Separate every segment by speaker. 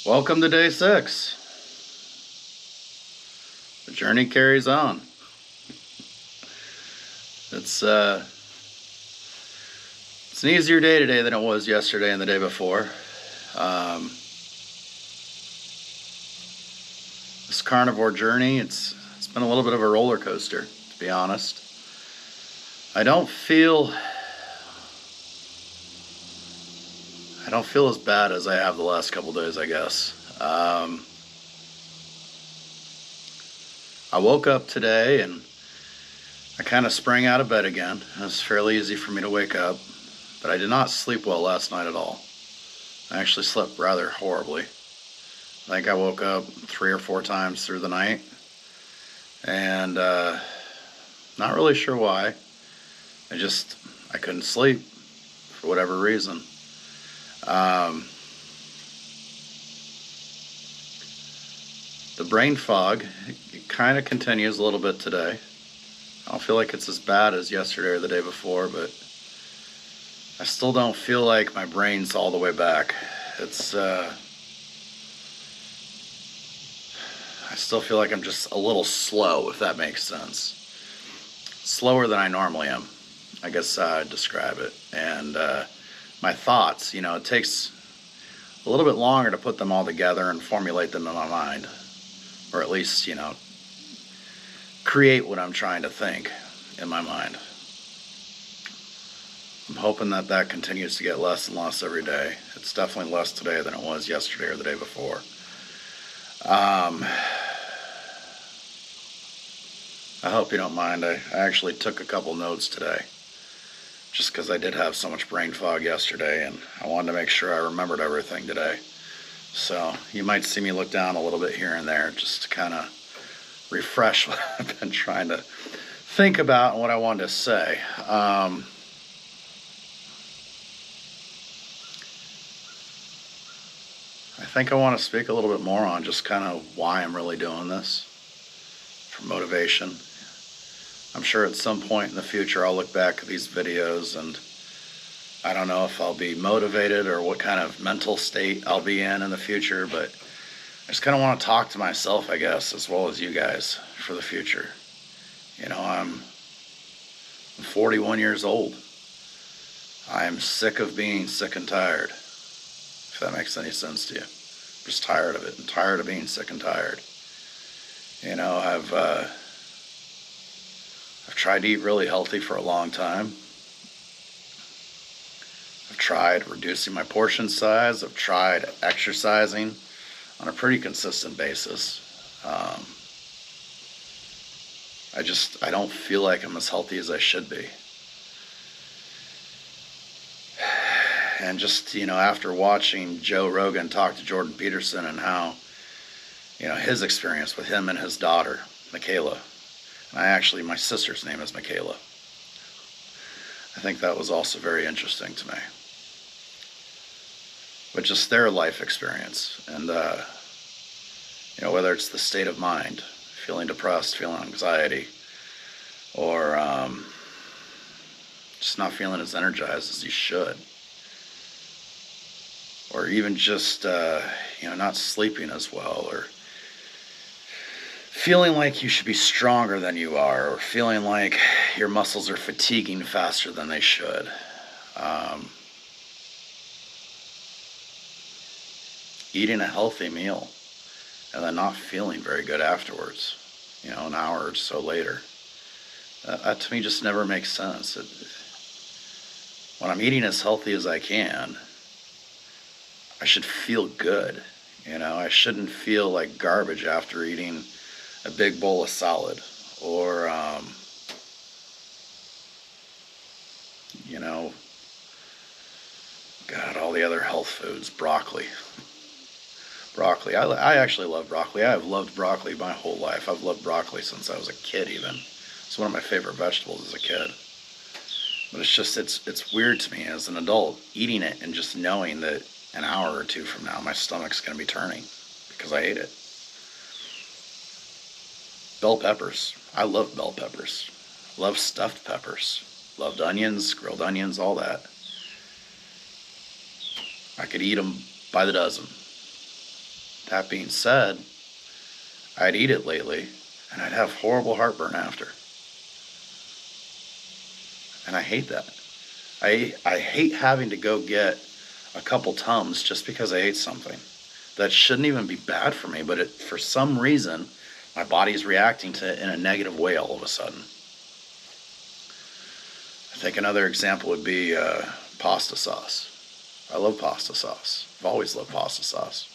Speaker 1: Welcome to day 6. The journey carries on. It's an easier day today than it was yesterday and the day before. This carnivore journey, it's been a little bit of a roller coaster, to be honest. I don't feel as bad as I have the last couple days, I guess. I woke up today and I kind of sprang out of bed again. It was fairly easy for me to wake up, but I did not sleep well last night at all. I actually slept rather horribly. I think I woke up 3 or 4 times through the night, and not really sure why. I couldn't sleep for whatever reason. The brain fog, it kind of continues a little bit today. I don't feel like it's as bad as yesterday or the day before, but I still don't feel like my brain's all the way back. I still feel like I'm just a little slow, if that makes sense. Slower than I normally am, I guess I'd describe it. And my thoughts, it takes a little bit longer to put them all together and formulate them in my mind. Or at least, create what I'm trying to think in my mind. I'm hoping that continues to get less and less every day. It's definitely less today than it was yesterday or the day before. I hope you don't mind. I actually took a couple notes today, just because I did have so much brain fog yesterday, and I wanted to make sure I remembered everything today. So you might see me look down a little bit here and there, just to kind of refresh what I've been trying to think about and what I wanted to say. I think I want to speak a little bit more on just kind of why I'm really doing this, for motivation. I'm sure at some point in the future I'll look back at these videos and I don't know if I'll be motivated or what kind of mental state I'll be in the future, but I just kind of want to talk to myself, I guess, as well as you guys for the future. I'm 41 years old. I'm sick of being sick and tired, if that makes any sense to you. I'm just tired of it. I'm tired of being sick and tired. I've tried to eat really healthy for a long time. I've tried reducing my portion size. I've tried exercising on a pretty consistent basis. I don't feel like I'm as healthy as I should be. And just, after watching Joe Rogan talk to Jordan Peterson and how, his experience with him and his daughter, Michaela. And my sister's name is Michaela. I think that was also very interesting to me. But just their life experience. And, whether it's the state of mind, feeling depressed, feeling anxiety, or just not feeling as energized as you should. Or even just, not sleeping as well, or feeling like you should be stronger than you are, or feeling like your muscles are fatiguing faster than they should. Eating a healthy meal and then not feeling very good afterwards, an hour or so later. That to me just never makes sense. When I'm eating as healthy as I can, I should feel good. I shouldn't feel like garbage after eating a big bowl of salad, or all the other health foods. Broccoli. I actually love broccoli. I have loved broccoli my whole life. I've loved broccoli since I was a kid even. It's one of my favorite vegetables as a kid. But it's weird to me as an adult eating it and just knowing that an hour or two from now my stomach's going to be turning because I ate it. Bell peppers. I love bell peppers. Love stuffed peppers. Loved onions, grilled onions, all that. I could eat them by the dozen. that being said, I'd eat it lately, and I'd have horrible heartburn after. And I hate that. I hate having to go get a couple Tums just because I ate something that shouldn't even be bad for me, but for some reason, my body's reacting to it in a negative way all of a sudden. I think another example would be pasta sauce. I love pasta sauce. I've always loved pasta sauce.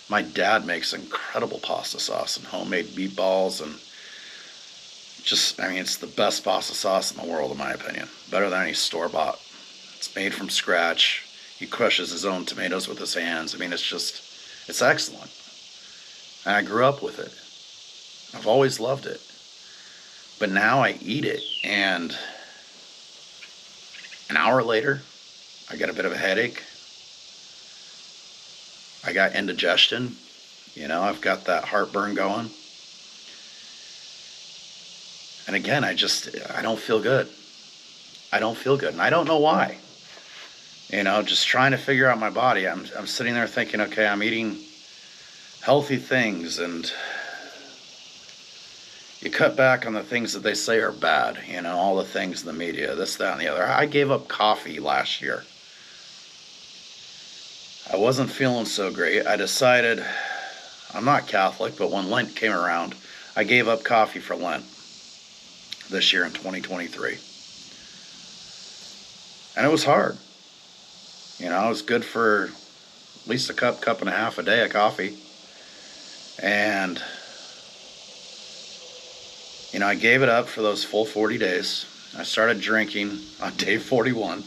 Speaker 1: My dad makes incredible pasta sauce and homemade meatballs, and it's the best pasta sauce in the world, in my opinion. Better than any store-bought. It's made from scratch. He crushes his own tomatoes with his hands. It's excellent. And I grew up with it. I've always loved it. But now I eat it, and an hour later, I get a bit of a headache. I got indigestion. I've got that heartburn going. And again, I don't feel good. I don't feel good, and I don't know why. Just trying to figure out my body. I'm sitting there thinking, okay, I'm eating healthy things, and you cut back on the things that they say are bad, all the things in the media, this, that, and the other. I gave up coffee last year. I wasn't feeling so great. I decided, I'm not Catholic, but when Lent came around, I gave up coffee for Lent this year in 2023. And it was hard. I was good for at least a cup and a half a day of coffee. And, I gave it up for those full 40 days. I started drinking on day 41.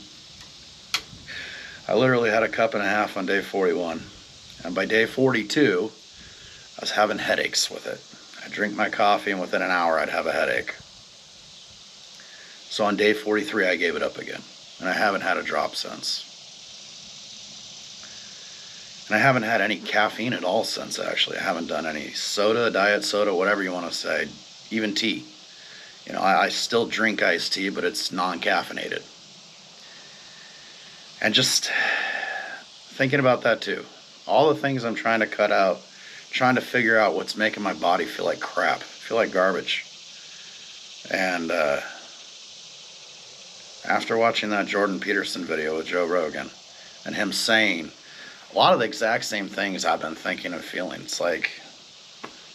Speaker 1: I literally had a cup and a half on day 41. And by day 42, I was having headaches with it. I'd drink my coffee, and within an hour, I'd have a headache. So on day 43, I gave it up again. And I haven't had a drop since. And I haven't had any caffeine at all since, actually. I haven't done any soda, diet soda, whatever you want to say, even tea. I still drink iced tea, but it's non-caffeinated. And just thinking about that too. All the things I'm trying to cut out, trying to figure out what's making my body feel like crap, feel like garbage. And after watching that Jordan Peterson video with Joe Rogan, and him saying a lot of the exact same things I've been thinking and feeling. It's like,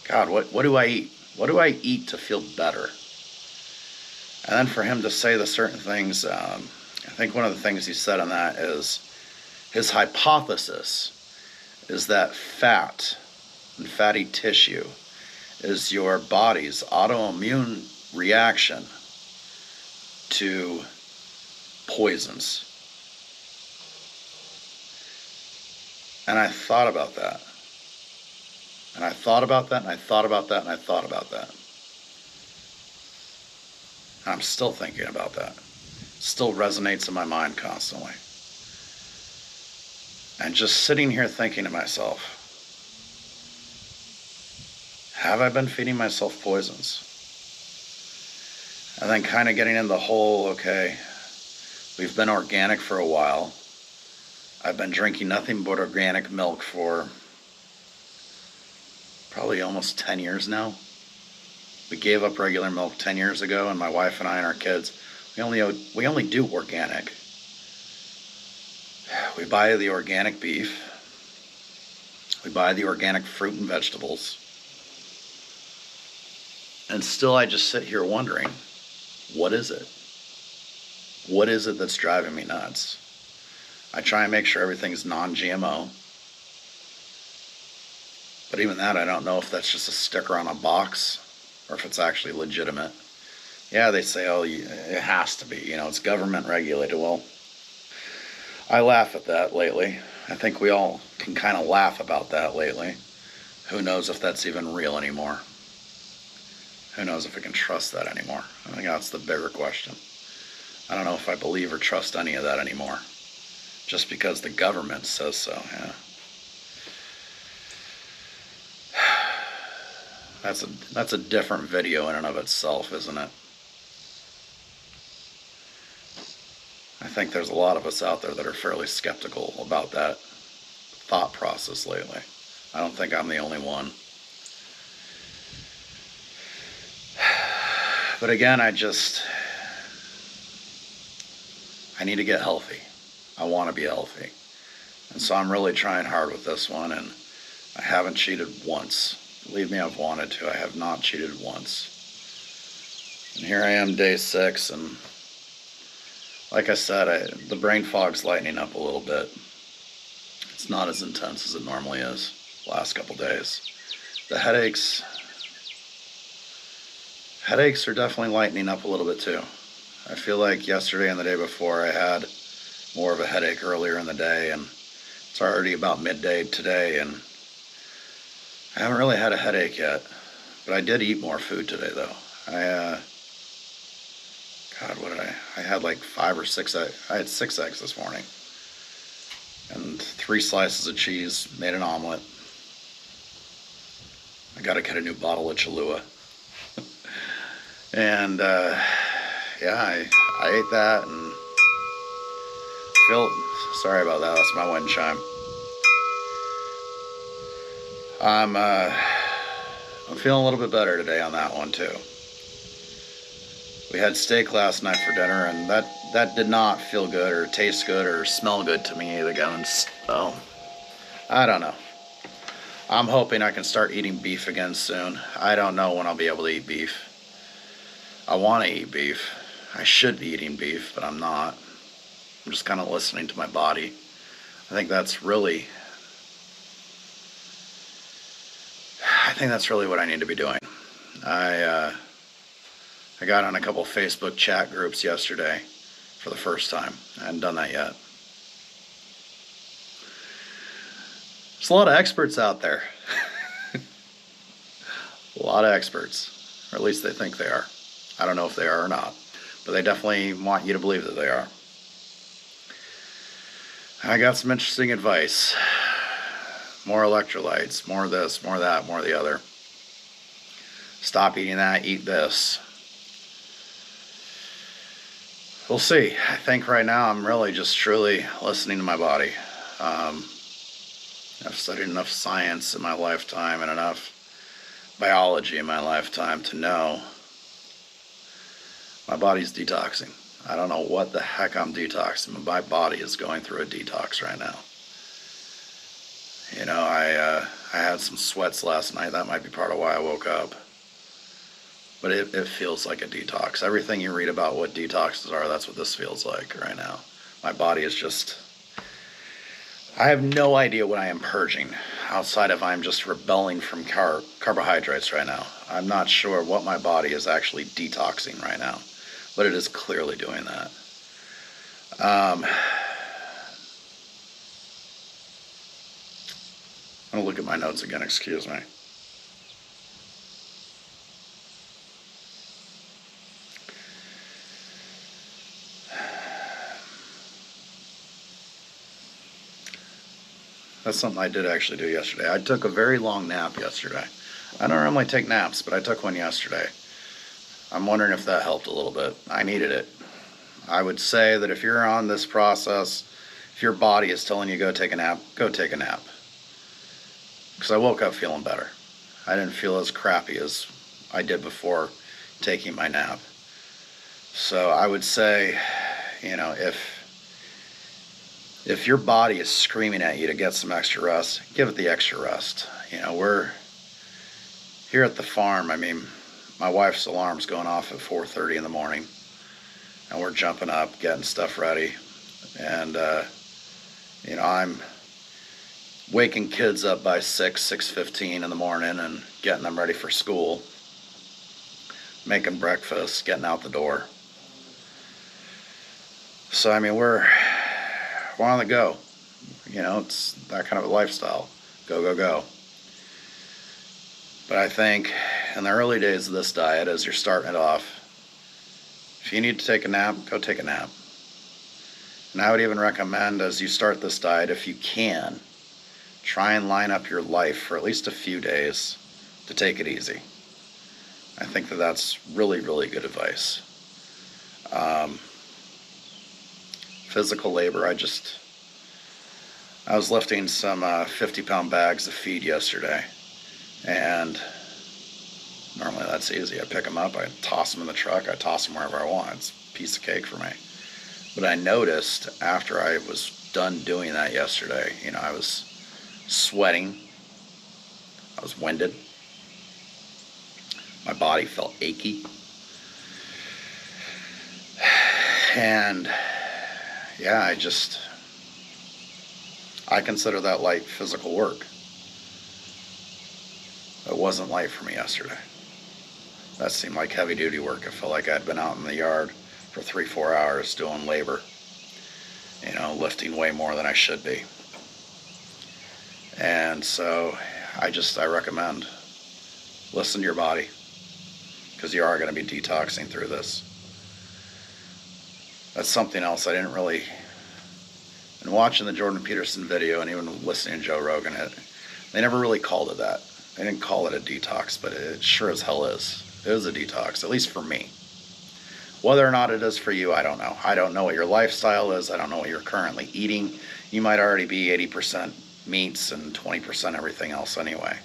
Speaker 1: God, what do I eat? What do I eat to feel better? And then for him to say the certain things, I think one of the things he said on that is his hypothesis is that fat and fatty tissue is your body's autoimmune reaction to poisons. And I thought about that. And I thought about that, and I thought about that, and I thought about that. And I'm still thinking about that. It still resonates in my mind constantly. And just sitting here thinking to myself, have I been feeding myself poisons? And then kind of getting in the whole, okay, we've been organic for a while. I've been drinking nothing but organic milk for probably almost 10 years now. We gave up regular milk 10 years ago, and my wife and I and our kids, we only do organic. We buy the organic beef. We buy the organic fruit and vegetables. And still I just sit here wondering, what is it? What is it that's driving me nuts? I try and make sure everything's non-GMO. But even that, I don't know if that's just a sticker on a box or if it's actually legitimate. Yeah, they say, oh, it has to be, it's government regulated. Well, I laugh at that lately. I think we all can kind of laugh about that lately. Who knows if that's even real anymore? Who knows if we can trust that anymore? I think that's the bigger question. I don't know if I believe or trust any of that anymore. Just because the government says so, yeah. That's a different video in and of itself, isn't it? I think there's a lot of us out there that are fairly skeptical about that thought process lately. I don't think I'm the only one. But again, I need to get healthy. I want to be healthy. And so I'm really trying hard with this one, and I haven't cheated once. Believe me, I've wanted to. I have not cheated once. And here I am, day 6, and like I said, the brain fog's lightening up a little bit. It's not as intense as it normally is the last couple days. The headaches are definitely lightening up a little bit too. I feel like yesterday and the day before I had more of a headache earlier in the day, and it's already about midday today, and I haven't really had a headache yet. But I did eat more food today though. God, what did I had like 5 or 6 eggs. I had 6 eggs this morning. And 3 slices of cheese, made an omelet. I gotta get a new bottle of Cholula. And yeah, I ate that and sorry about that, that's my wind chime. I'm feeling a little bit better today on that one too. We had steak last night for dinner, and that did not feel good or taste good or smell good to me again. So I don't know. I'm hoping I can start eating beef again soon. I don't know when I'll be able to eat beef. I want to eat beef. I should be eating beef, but I'm not. I'm just kind of listening to my body. I think that's really what I need to be doing. I got on a couple Facebook chat groups yesterday for the first time. I hadn't done that yet. There's a lot of experts out there. A lot of experts, or at least they think they are. I don't know if they are or not, but they definitely want you to believe that they are. I got some interesting advice. More electrolytes, more of this, more of that, more of the other. Stop eating that, eat this. We'll see. I think right now I'm really just truly listening to my body. I've studied enough science in my lifetime and enough biology in my lifetime to know my body's detoxing. I don't know what the heck I'm detoxing, but my body is going through a detox right now. You know, I had some sweats last night. That might be part of why I woke up. But it feels like a detox. Everything you read about what detoxes are, that's what this feels like right now. My body is just... I have no idea what I am purging outside of I'm just rebelling from carbohydrates right now. I'm not sure what my body is actually detoxing right now, but it is clearly doing that. I'm going to look at my notes again, excuse me. That's something I did actually do yesterday. I took a very long nap yesterday. I don't normally take naps, but I took one yesterday. I'm wondering if that helped a little bit. I needed it. I would say that if you're on this process, if your body is telling you go take a nap, go take a nap. Because I woke up feeling better. I didn't feel as crappy as I did before taking my nap. So I would say, you know, if your body is screaming at you to get some extra rest, give it the extra rest. You know, we're here at the farm. I mean, my wife's alarm's going off at 4:30 in the morning, and we're jumping up, getting stuff ready. And, you know, I'm waking kids up by 6:15 in the morning and getting them ready for school, making breakfast, getting out the door. So, I mean, we're on the go. You know, it's that kind of a lifestyle. Go, go, go. But I think in the early days of this diet, as you're starting it off, if you need to take a nap, go take a nap. And I would even recommend, as you start this diet, if you can, try and line up your life for at least a few days to take it easy. I think that that's really, really good advice. Physical labor, I was lifting some 50-pound bags of feed yesterday, and normally that's easy. I pick them up, I toss them in the truck, I toss them wherever I want. It's a piece of cake for me. But I noticed after I was done doing that yesterday, I was sweating, I was winded, my body felt achy, and yeah, I consider that light physical work. It wasn't light for me yesterday. That seemed like heavy duty work. I felt like I'd been out in the yard for 3-4 hours doing labor, lifting way more than I should be. And so I recommend listen to your body, because you are going to be detoxing through this. That's something else I didn't really, and watching the Jordan Peterson video and even listening to Joe Rogan, they never really called it that. They didn't call it a detox, but it sure as hell is. It is a detox, at least for me. Whether or not it is for you, I don't know. I don't know what your lifestyle is. I don't know what you're currently eating. You might already be 80% meats and 20% everything else anyway.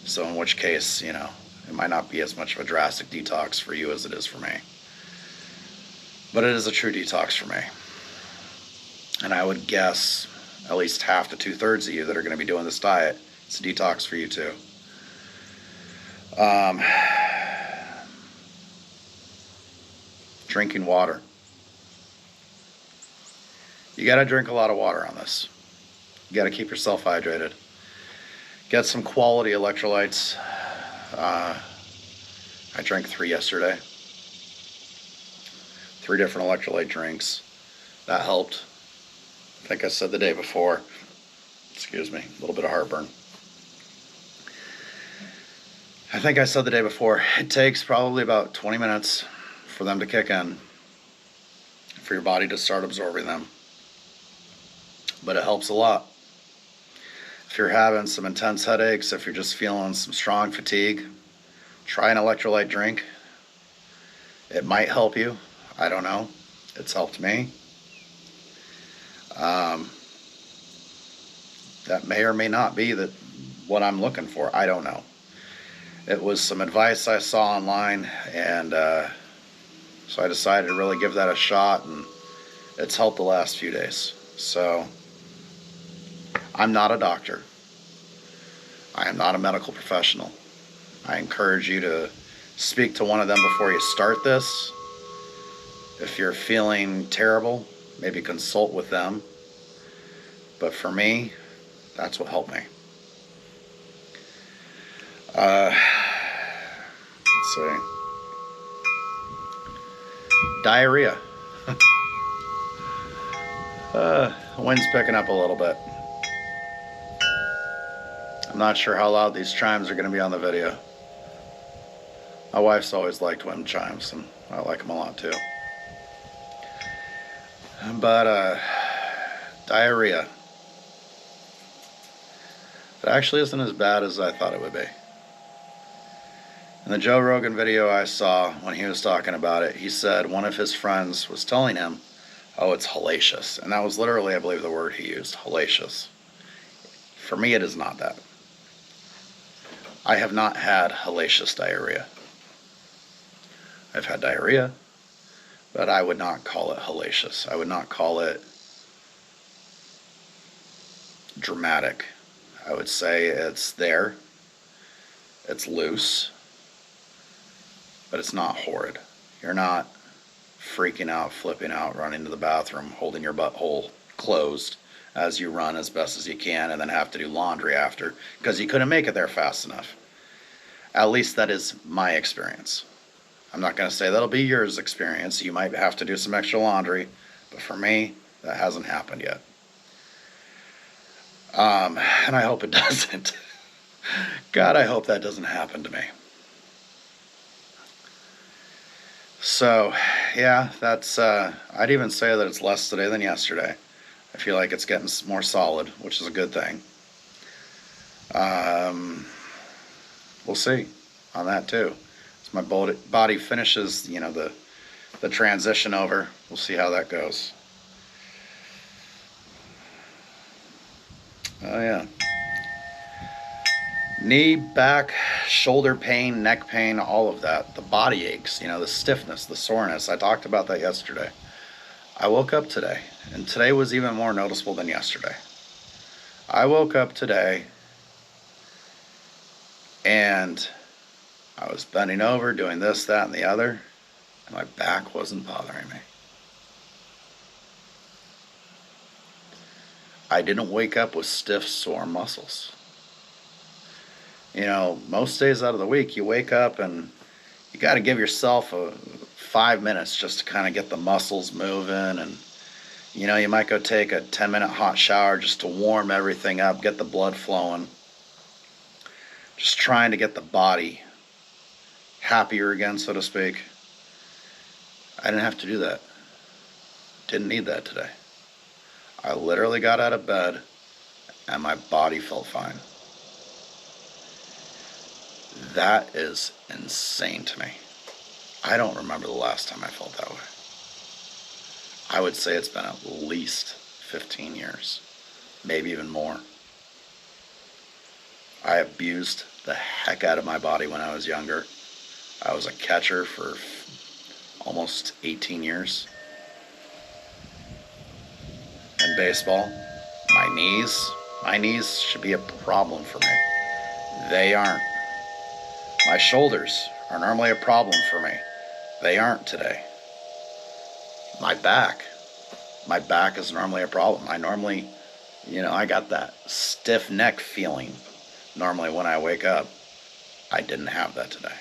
Speaker 1: So in which case, it might not be as much of a drastic detox for you as it is for me. But it is a true detox for me. And I would guess at least half to 2/3 of you that are going to be doing this diet, it's a detox for you too. Drinking water. You got to drink a lot of water on this. You got to keep yourself hydrated. Get some quality electrolytes. I drank 3 yesterday. 3 different electrolyte drinks. That helped. I think I said the day before. Excuse me, a little bit of heartburn. I think I said the day before, it takes probably about 20 minutes for them to kick in, for your body to start absorbing them. But it helps a lot. If you're having some intense headaches, if you're just feeling some strong fatigue, try an electrolyte drink. It might help you. I don't know. It's helped me. That may or may not be what I'm looking for. I don't know. It was some advice I saw online, and so I decided to really give that a shot, and it's helped the last few days. So I'm not a doctor. I am not a medical professional. I encourage you to speak to one of them before you start this. If you're feeling terrible, maybe consult with them. But for me, that's what helped me. Let's see. Diarrhea. The wind's picking up a little bit. I'm not sure how loud these chimes are going to be on the video. My wife's always liked wind chimes, and I like them a lot too. But diarrhea. It actually isn't as bad as I thought it would be. In the Joe Rogan video I saw, when he was talking about it, he said one of his friends was telling him, oh, it's hellacious. And that was literally, I believe, the word he used, hellacious. For me, it is not that. I have not had hellacious diarrhea. I've had diarrhea, but I would not call it hellacious. I would not call it dramatic. I would say it's there, it's loose, but it's not horrid. You're not freaking out, flipping out, running to the bathroom, holding your butthole closed as you run as best as you can and then have to do laundry after because you couldn't make it there fast enough. At least that is my experience. I'm not going to say that'll be yours experience. You might have to do some extra laundry, but for me, that hasn't happened yet. And I hope it doesn't. God, I hope that doesn't happen to me. So, yeah, that's, I'd even say that it's less today than yesterday. I feel like it's getting more solid, which is a good thing. We'll see on that too. As my body finishes, the transition over, we'll see how that goes. Oh yeah. Knee, back, shoulder pain, neck pain, all of that. The body aches, the stiffness, the soreness. I talked about that yesterday. I woke up today, and today was even more noticeable than yesterday. I woke up today and I was bending over, doing this, that, and the other, and my back wasn't bothering me. I didn't wake up with stiff, sore muscles. Most days out of the week, you wake up and you got to give yourself 5 minutes just to kind of get the muscles moving. And, you might go take a 10-minute hot shower just to warm everything up, get the blood flowing. Just trying to get the body happier again, so to speak. I didn't have to do that. Didn't need that today. I literally got out of bed and my body felt fine. That is insane to me. I don't remember the last time I felt that way. I would say it's been at least 15 years, maybe even more. I abused the heck out of my body when I was younger. I was a catcher for almost 18 years. In baseball, my knees should be a problem for me. They aren't. My shoulders are normally a problem for me. They aren't today. My back is normally a problem. I normally, I got that stiff neck feeling normally when I wake up. I didn't have that today.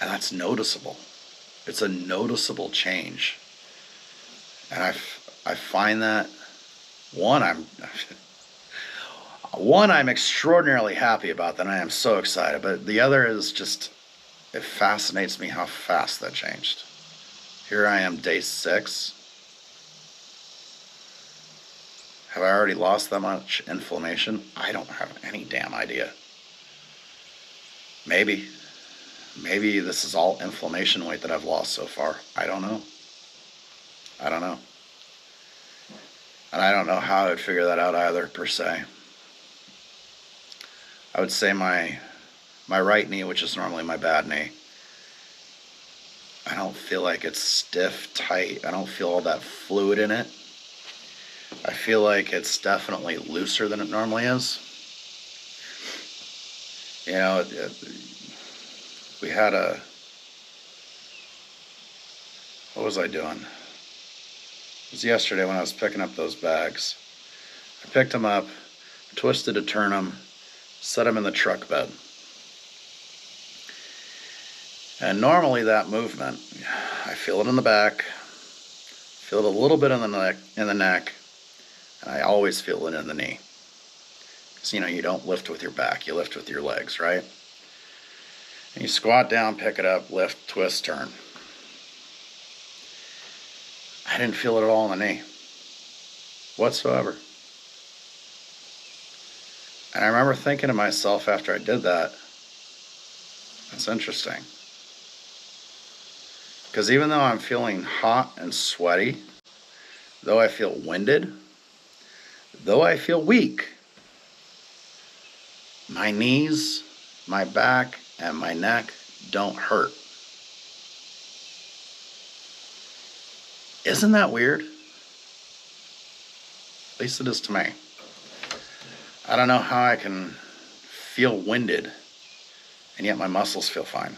Speaker 1: And that's noticeable. It's a noticeable change. And I find that, one, I'm extraordinarily happy about that. I am so excited. But the other is just, it fascinates me how fast that changed. Here I am, day 6. Have I already lost that much inflammation? I don't have any damn idea. Maybe this is all inflammation weight that I've lost so far. I don't know. And I don't know how I would figure that out either, per se. I would say my right knee, which is normally my bad knee, I don't feel like it's stiff, tight. I don't feel all that fluid in it. I feel like it's definitely looser than it normally is. We had what was I doing? It was yesterday when I was picking up those bags. I picked them up, twisted to turn them, set them in the truck bed. And normally that movement, I feel it in the back, feel it a little bit in the neck, and I always feel it in the knee. Because you don't lift with your back, you lift with your legs, right? And you squat down, pick it up, lift, twist, turn. I didn't feel it at all in the knee whatsoever. And I remember thinking to myself after I did that, that's interesting. Because even though I'm feeling hot and sweaty, though I feel winded, though I feel weak, my knees, my back, and my neck don't hurt. Isn't that weird? At least it is to me. I don't know how I can feel winded and yet my muscles feel fine.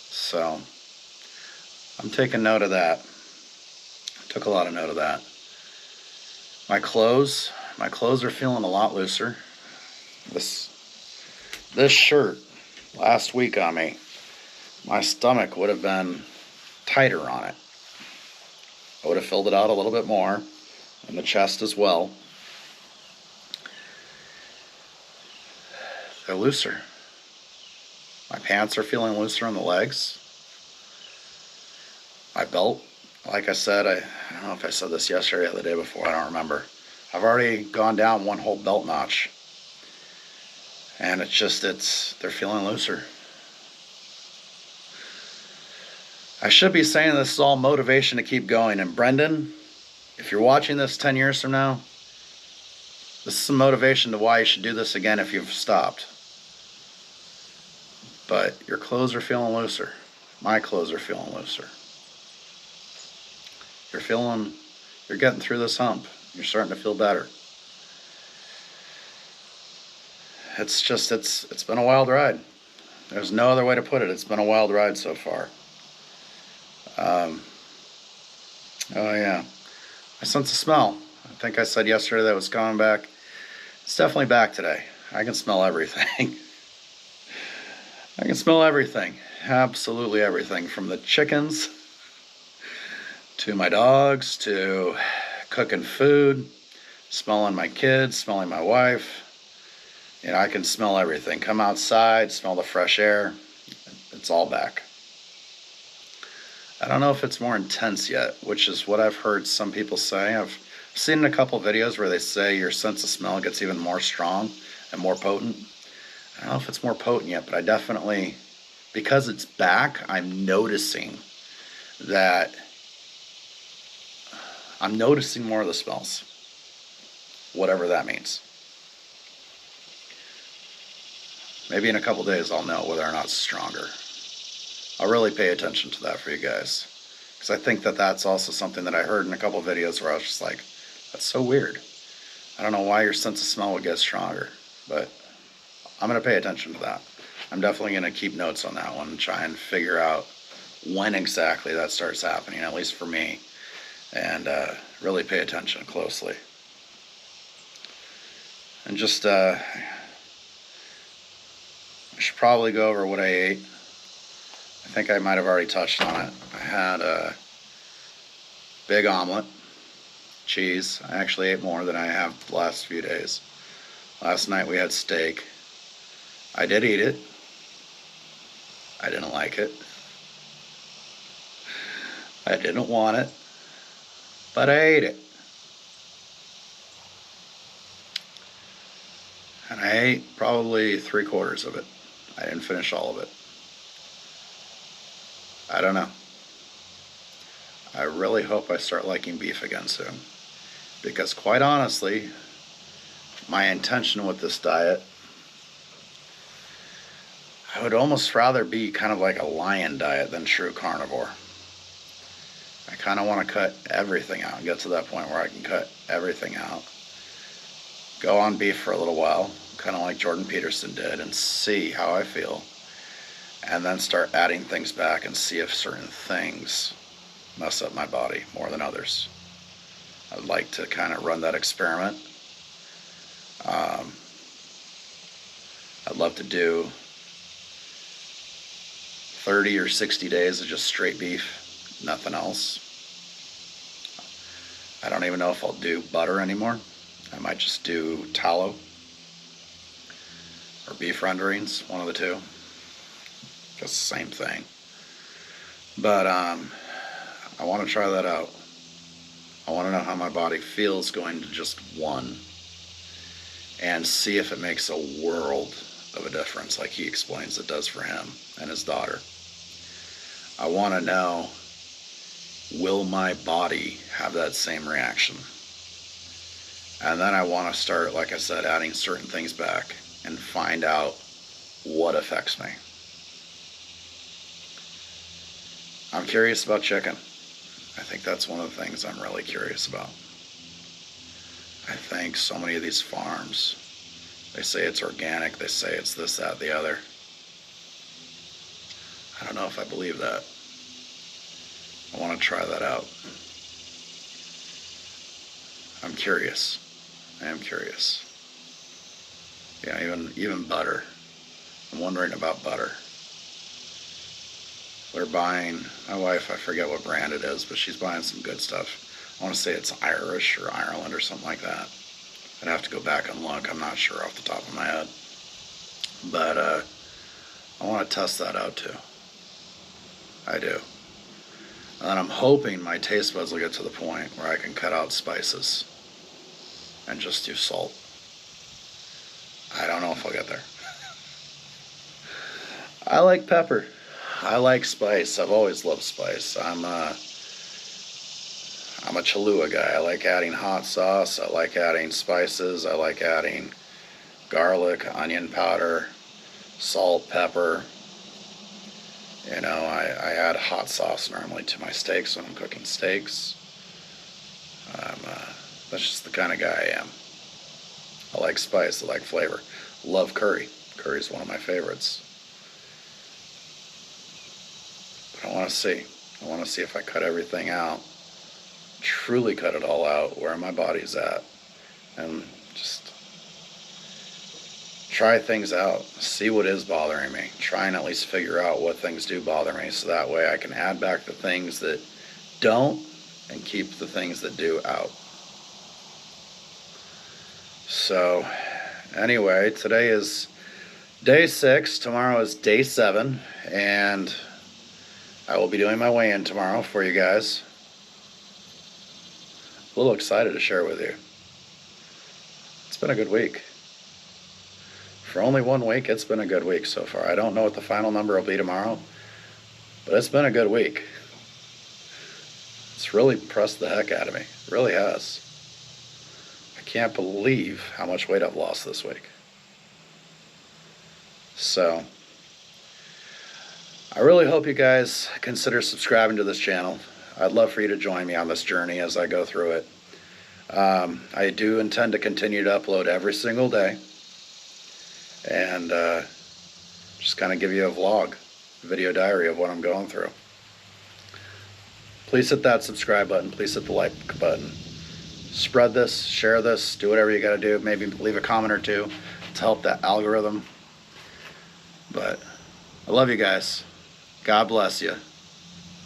Speaker 1: So I'm taking note of that. Took a lot of note of that. My clothes are feeling a lot looser. This shirt last week on me, my stomach would have been tighter on it. I would have filled it out a little bit more, and the chest as well. They're looser. My pants are feeling looser on the legs. My belt, like I said, I don't know if I said this yesterday or the day before, I don't remember. I've already gone down one whole belt notch. And they're feeling looser. I should be saying this is all motivation to keep going. And Brendan, If you're watching this 10 years from now, this is some motivation to why you should do this again if you've stopped. But your clothes are feeling looser. My clothes are feeling looser. You're getting through this hump. You're starting to feel better. It's been a wild ride. There's no other way to put it. It's been a wild ride so far. Oh yeah, my sense of smell. I think I said yesterday that it was coming back. It's definitely back today. I can smell everything. I can smell everything. Absolutely everything. From the chickens to my dogs to cooking food, smelling my kids, smelling my wife. You know, I can smell everything. Come outside, smell the fresh air. It's all back. I don't know if it's more intense yet, which is what I've heard some people say. I've seen in a couple videos where they say your sense of smell gets even more strong and more potent. I don't know if it's more potent yet, but I definitely, because it's back, I'm noticing that I'm noticing more of the smells, whatever that means. Maybe in a couple days I'll know whether or not it's stronger. I'll really pay attention to that for you guys, because I think that that's also something that I heard in a couple videos where I was just like, that's so weird. I don't know why your sense of smell would get stronger, but I'm going to pay attention to that. I'm definitely going to keep notes on that one and try and figure out when exactly that starts happening, at least for me, and really pay attention closely. And just, I should probably go over what I ate. I think I might have already touched on it. I had a big omelet, cheese. I actually ate more than I have the last few days. Last night we had steak. I did eat it. I didn't like it. I didn't want it, but I ate it. And I ate probably 3/4 of it. I didn't finish all of it. I don't know. I really hope I start liking beef again soon. Because quite honestly, my intention with this diet, I would almost rather be kind of like a lion diet than true carnivore. I kind of want to cut everything out and get to that point where I can cut everything out. Go on beef for a little while, kind of like Jordan Peterson did, and see how I feel. And then start adding things back and see if certain things mess up my body more than others. I'd like to kind of run that experiment. I'd love to do 30 or 60 days of just straight beef, nothing else. I don't even know if I'll do butter anymore. I might just do tallow or beef renderings, one of the two. Just the same thing. But I want to try that out. I want to know how my body feels going to just one, and see if it makes a world of a difference, like he explains it does for him and his daughter. I want to know, will my body have that same reaction? And then I want to start, like I said, adding certain things back and find out what affects me. I'm curious about chicken. I think that's one of the things I'm really curious about. I think so many of these farms, they say it's organic, they say it's this, that, the other. I don't know if I believe that. I want to try that out. I'm curious. I am curious. Yeah, even butter. I'm wondering about butter. They're buying, my wife, I forget what brand it is, but she's buying some good stuff. I want to say it's Irish or Ireland or something like that. I'd have to go back and look. I'm not sure off the top of my head. But I want to test that out too. I do. And then I'm hoping my taste buds will get to the point where I can cut out spices and just do salt. I don't know if I'll get there. I like pepper. I like spice. I've always loved spice. I'm I'm a Cholula guy. I like adding hot sauce. I like adding spices. I like adding garlic, onion powder, salt, pepper. You know, I add hot sauce normally to my steaks when I'm cooking steaks. That's just the kind of guy I am. I like spice. I like flavor. Love curry. Curry is one of my favorites. But I want to see. I want to see if I cut everything out, truly cut it all out, where my body's at, and just try things out, see what is bothering me, try and at least figure out what things do bother me, so that way I can add back the things that don't and keep the things that do out. So anyway, today is day 6, tomorrow is day 7, and I will be doing my weigh-in tomorrow for you guys. A little excited to share it with you. It's been a good week. For only 1 week, it's been a good week so far. I don't know what the final number will be tomorrow, but it's been a good week. It's really pressed the heck out of me. It really has. I can't believe how much weight I've lost this week. So, I really hope you guys consider subscribing to this channel. I'd love for you to join me on this journey as I go through it. I do intend to continue to upload every single day, and just kind of give you a vlog, video diary of what I'm going through. Please hit that subscribe button. Please hit the like button. Spread this, share this, do whatever you got to do. Maybe leave a comment or two to help that algorithm. But I love you guys. God bless you.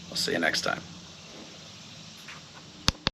Speaker 1: I'll see you next time.